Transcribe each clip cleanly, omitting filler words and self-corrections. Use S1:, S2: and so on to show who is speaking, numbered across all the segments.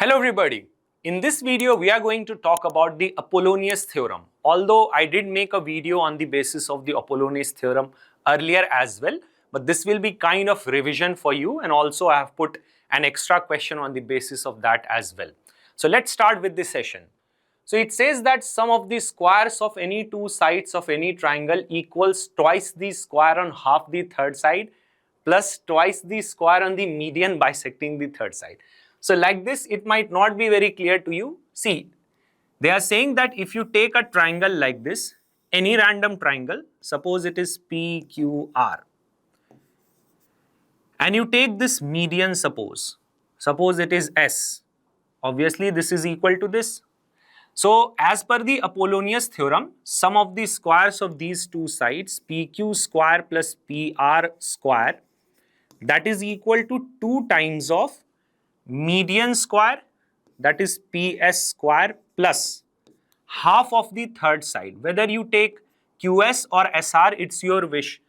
S1: Hello everybody. In this video, we are going to talk about the Apollonius Theorem. Although I did make a video on the basis of the Apollonius Theorem earlier as well, but this will be kind of revision for you, and also I have put an extra question on the basis of that as well. So let's start with this session. So it says that sum of the squares of any two sides of any triangle equals twice the square on half the third side plus twice the square on the median bisecting the third side. So like this, it might not be very clear to you. See, they are saying that if you take a triangle like this, any random triangle, suppose it is PQR, and you take this median, suppose it is S, obviously this is equal to this. So as per the Apollonius theorem, sum of the squares of these two sides, PQ square plus PR square, that is equal to 2 times of median square, that is PS square, plus half of the third side. Whether you take QS or SR, it's your wish,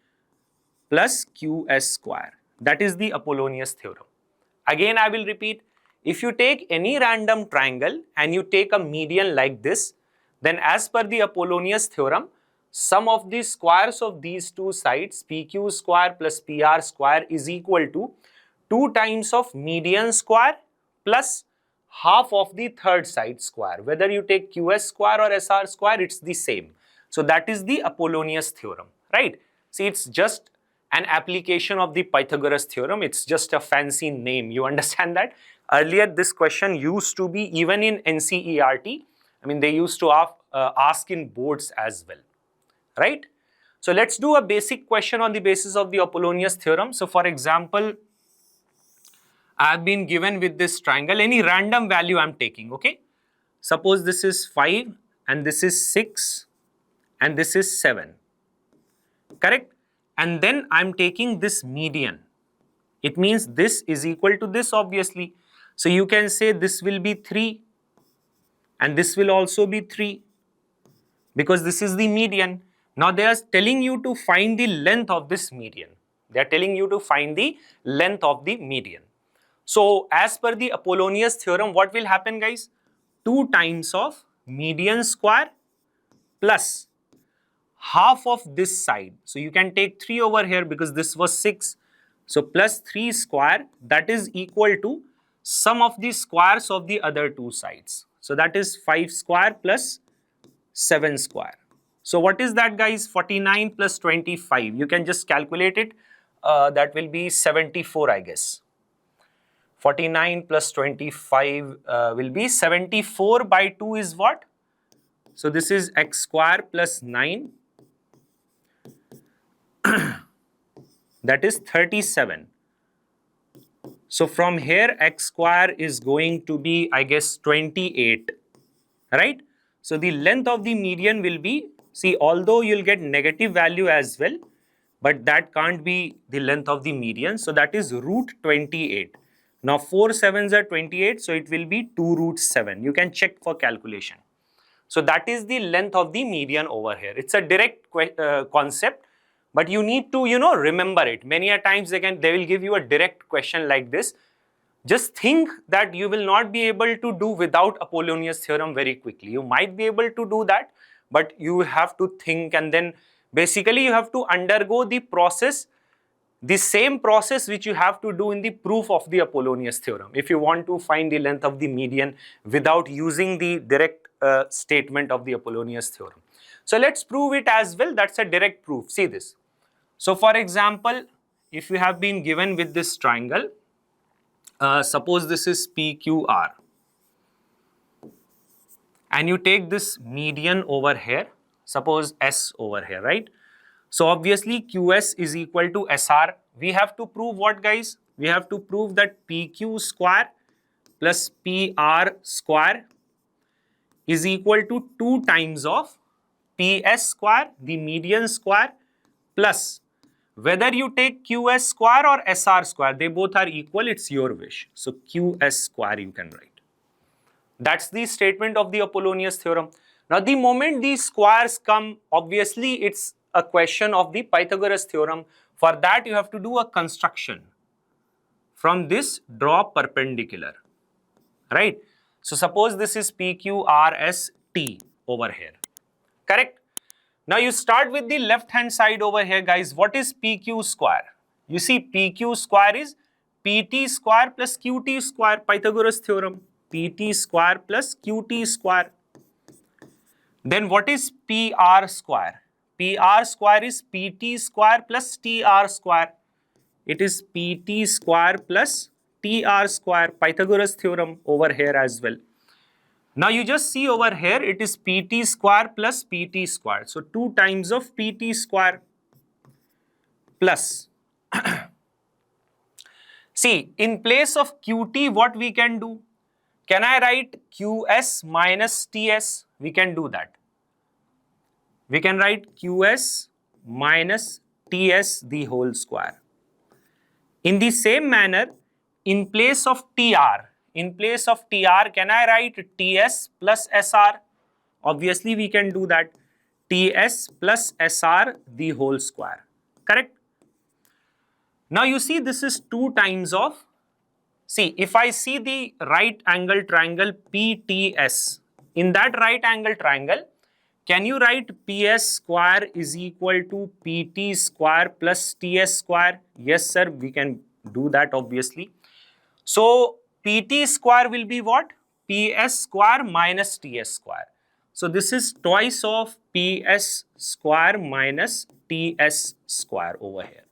S1: plus QS square. That is the Apollonius theorem. Again, I will repeat. If you take any random triangle and you take a median like this, then as per the Apollonius theorem, sum of the squares of these two sides, PQ square plus PR square, is equal to 2 times of median square plus half of the third side square. Whether you take QS square or SR square, it's the same. So that is the Apollonius theorem, right? See, it's just an application of the Pythagoras theorem. It's just a fancy name. You understand that? Earlier, this question used to be even in NCERT. I mean, they used to ask in boards as well, right? So let's do a basic question on the basis of the Apollonius theorem. So for example, I have been given with this triangle, any random value I am taking, okay? Suppose this is 5 and this is 6 and this is 7, correct? And then I am taking this median. It means this is equal to this, obviously. So you can say this will be 3 and this will also be 3 because this is the median. Now they are telling you to find the length of this median. They are telling you to find the length of the median. So as per the Apollonius theorem, what will happen, guys? 2 times of median square plus half of this side. So you can take 3 over here because this was 6. So plus 3 square, that is equal to sum of the squares of the other two sides. So that is 5 square plus 7 square. So what is that, guys? 49 plus 25. You can just calculate it. That will be 74, I guess. 49 plus 25 will be 74 by 2 is what? So this is x square plus 9. That is 37. So from here, x square is going to be, I guess, 28, right? So the length of the median will be, see, although you'll get negative value as well, but that can't be the length of the median. So that is root 28. Now 4 7s are 28, so it will be 2 root 7. You can check for calculation. So that is the length of the median over here. It's a direct concept, but you need to, remember it. Many a times they will give you a direct question like this. Just think that you will not be able to do without Apollonius theorem very quickly. You might be able to do that, but you have to think, and then basically you have to undergo the process, the same process which you have to do in the proof of the Apollonius theorem if you want to find the length of the median without using the direct statement of the Apollonius theorem. So let's prove it as well. That's a direct proof. See this. So for example, if you have been given with this triangle, suppose this is PQR, and you take this median over here, suppose S over here, right? So obviously QS is equal to SR. We have to prove what, guys? We have to prove that PQ square plus PR square is equal to 2 times of PS square, the median square, plus whether you take QS square or SR square, they both are equal, it's your wish. So QS square you can write. That's the statement of the Apollonius theorem. Now the moment these squares come, obviously it's a question of the Pythagoras theorem. For that you have to do a construction. From this, draw perpendicular. right? So suppose this is PQRST over here, correct? Now you start with the left hand side over here, guys. What is PQ square? You see PQ square is PT square plus QT square, Pythagoras theorem. PT square plus QT square. Then what is PR square? PR square is PT square plus TR square. It is PT square plus TR square, Pythagoras theorem over here as well. Now you just see over here, it is PT square plus PT square. So 2 times of PT square plus. See, in place of QT, what we can do? Can I write QS minus TS? We can do that. We can write QS minus TS the whole square. In the same manner, in place of TR, can I write TS plus SR? Obviously, we can do that. TS plus SR the whole square, correct? Now you see this is 2 times of, see if I see the right angle triangle PTS, in that right angle triangle, can you write PS square is equal to PT square plus TS square? Yes sir, we can do that obviously. So PT square will be what? PS square minus TS square. So this is twice of PS square minus TS square over here.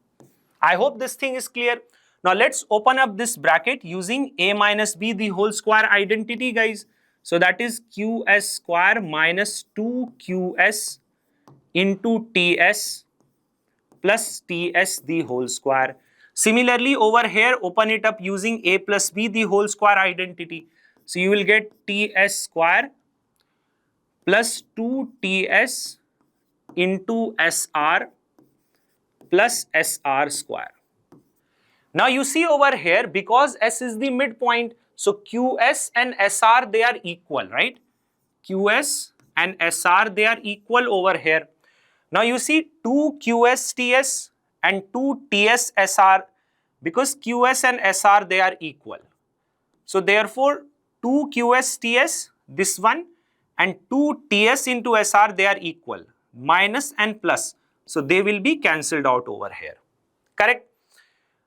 S1: I hope this thing is clear. Now let's open up this bracket using A minus B the whole square identity, guys. So that is QS square minus 2QS into TS plus TS the whole square. Similarly, over here, open it up using A plus B the whole square identity. So you will get TS square plus 2TS into SR plus SR square. Now you see over here, because S is the midpoint, so QS and SR, they are equal, right? QS and SR, they are equal over here. Now you see 2 QSTS and 2 TSSR, because QS and SR, they are equal. So therefore 2 QSTS, this one, and 2 TS into SR, they are equal, minus and plus. So they will be cancelled out over here, correct?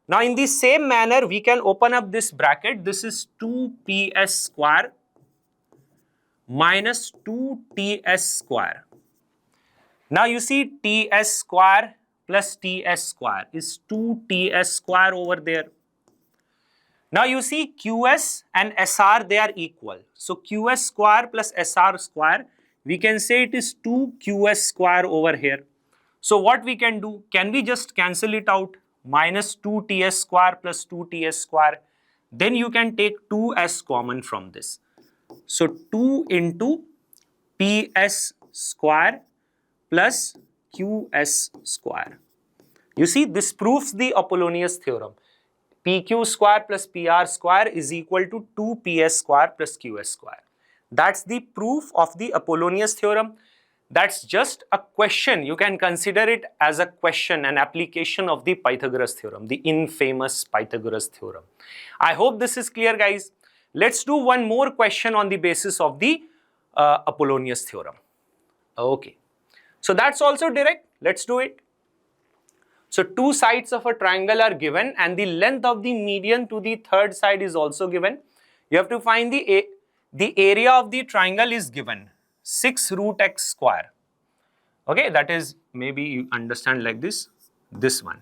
S1: Now in the same manner, we can open up this bracket. This is 2PS square minus 2TS square. Now you see TS square plus TS square is 2TS square over there. Now you see QS and SR, they are equal. So QS square plus SR square, we can say it is 2QS square over here. So what we can do? Can we just cancel it out? Minus 2TS square plus 2TS square. Then you can take 2S common from this. So 2 into PS square plus QS square. You see, this proves the Apollonius theorem. PQ square plus PR square is equal to 2PS square plus QS square. That's the proof of the Apollonius theorem. That's just a question. You can consider it as a question, an application of the Pythagoras theorem, the infamous Pythagoras theorem. I hope this is clear, guys. Let's do one more question on the basis of the Apollonius theorem. Okay. So that's also direct. Let's do it. So 2 sides of a triangle are given and the length of the median to the third side is also given. You have to find the area of the triangle is given. 6 root x square. Okay, that is, maybe you understand like this one.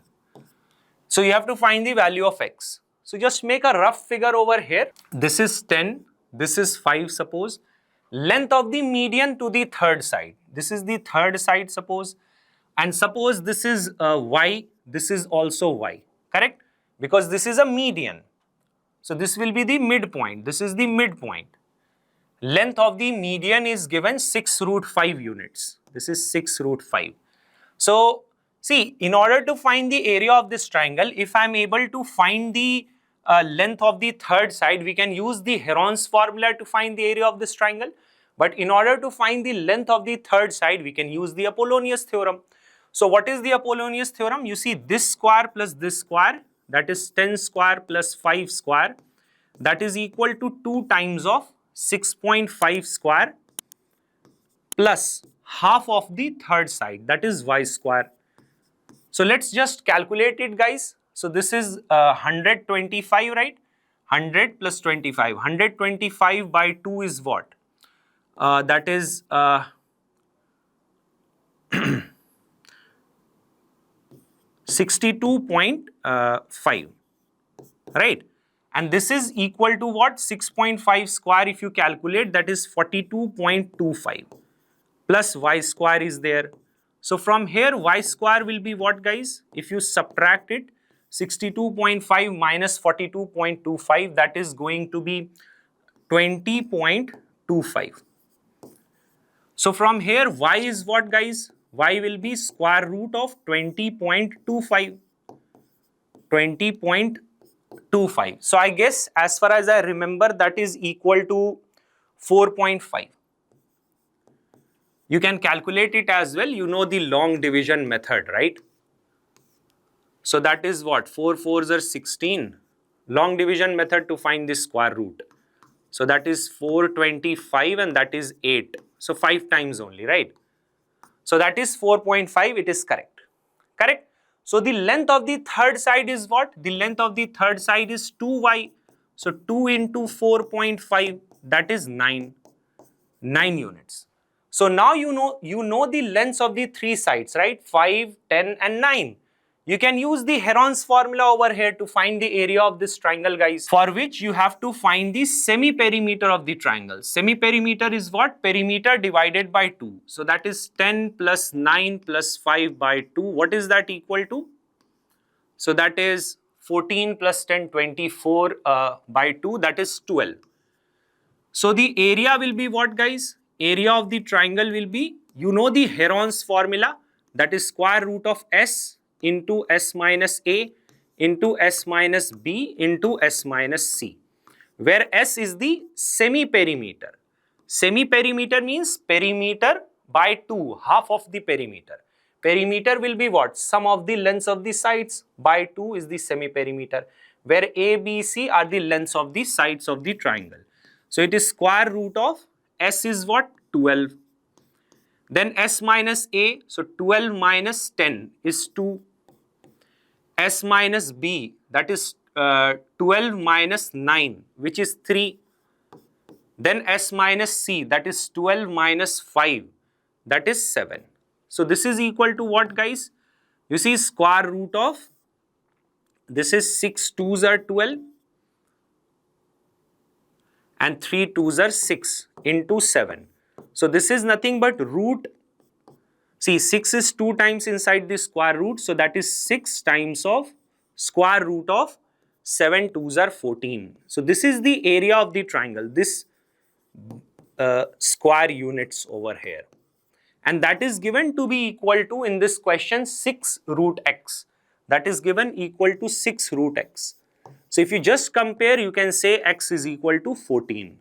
S1: So you have to find the value of x. So just make a rough figure over here. This is 10, this is 5 suppose. Length of the median to the third side. This is the third side suppose. And suppose this is y, this is also y, correct? Because this is a median. So this will be the midpoint. This is the midpoint. Length of the median is given 6 root 5 units. This is 6 root 5. So, see, in order to find the area of this triangle, if I am able to find the length of the third side, we can use the Heron's formula to find the area of this triangle. But in order to find the length of the third side, we can use the Apollonius theorem. So, what is the Apollonius theorem? You see this square plus this square, that is 10 square plus 5 square. that is equal to 2 times of 6.5 square plus half of the third side, that is y square. So let's just calculate it, guys. So this is 125, right? 100 plus 25. 125 by 2 is what? That is 62.5, right? And this is equal to what? 6.5 square, if you calculate, that is 42.25 plus y square is there. So from here, y square will be what, guys? If you subtract it, 62.5 minus 42.25, that is going to be 20.25. So from here, y is what, guys? Y will be square root of 20.25. 20.25. So I guess, as far as I remember, that is equal to 4.5. You can calculate it as well. You know the long division method, right? So that is what? 4 4s are 16. Long division method to find this square root. So that is 425 and that is 8. So 5 times only, right? So that is 4.5. It is correct. Correct? So the length of the third side is what? The length of the third side is 2y. So 2 into 4.5, that is 9. 9 units. So now you know the lengths of the three sides, right? 5, 10 and 9. You can use the Heron's formula over here to find the area of this triangle, guys, for which you have to find the semi-perimeter of the triangle. Semi-perimeter is what? Perimeter divided by 2. So that is 10 plus 9 plus 5 by 2. What is that equal to? So that is 14 plus 10, 24 by 2, that is 12. So the area will be what, guys? Area of the triangle will be, you know the Heron's formula, that is square root of s into s minus a into s minus b into s minus c, where s is the semi-perimeter. Semi-perimeter means perimeter by 2, half of the perimeter. Perimeter will be what? Sum of the lengths of the sides by 2 is the semi-perimeter, where a, b, c are the lengths of the sides of the triangle. So it is square root of s is what? 12. Then s minus a, so 12 minus 10 is 2. S minus b, that is 12 minus 9, which is 3. Then s minus c, that is 12 minus 5, that is 7. So this is equal to what, guys? You see, square root of, this is 6 2s are 12 and 3 2s are 6 into 7. So this is nothing but root. See, 6 is 2 times inside the square root. So that is 6 times of square root of 7 2s are 14. So this is the area of the triangle, this square units over here. And that is given to be equal to, in this question, 6 root x. That is given equal to 6 root x. So if you just compare, you can say x is equal to 14.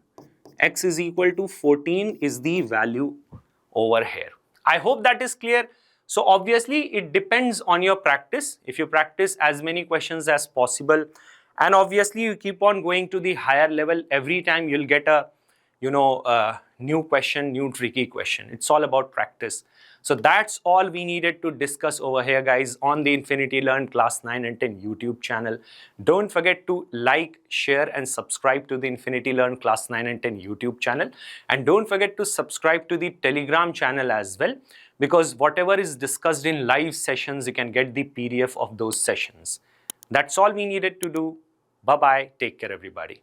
S1: X is equal to 14 is the value over here. I hope that is clear. So obviously it depends on your practice. If you practice as many questions as possible, and obviously you keep on going to the higher level, every time you'll get a new question, new tricky question. It's all about practice. So that's all we needed to discuss over here, guys, on the Infinity Learn Class 9 and 10 YouTube channel. Don't forget to like, share and subscribe to the Infinity Learn Class 9 and 10 YouTube channel. And don't forget to subscribe to the Telegram channel as well, because whatever is discussed in live sessions, you can get the PDF of those sessions. That's all we needed to do. Bye-bye. Take care, everybody.